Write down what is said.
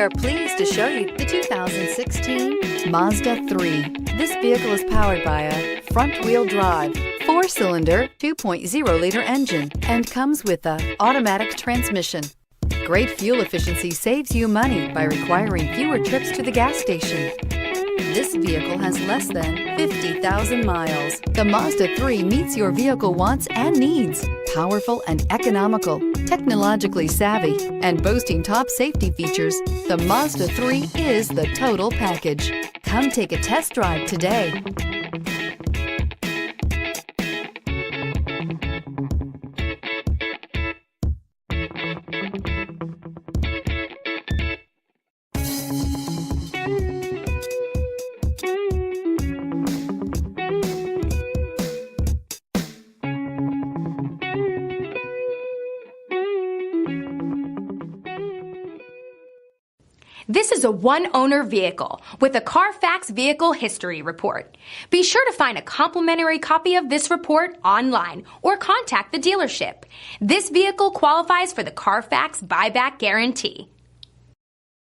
are pleased to show you the 2016 Mazda 3. This vehicle is powered by a front-wheel drive, 4-cylinder, 2.0-liter engine, and comes with an automatic transmission. Great fuel efficiency saves you money by requiring fewer trips to the gas station. This vehicle has less than 50,000 miles. The Mazda 3 meets your vehicle wants and needs. Powerful and economical, technologically savvy, and boasting top safety features, the Mazda 3 is the total package. Come take a test drive today. This is a one-owner vehicle with a Carfax Vehicle History Report. Be sure to find a complimentary copy of this report online or contact the dealership. This vehicle qualifies for the Carfax Buyback Guarantee.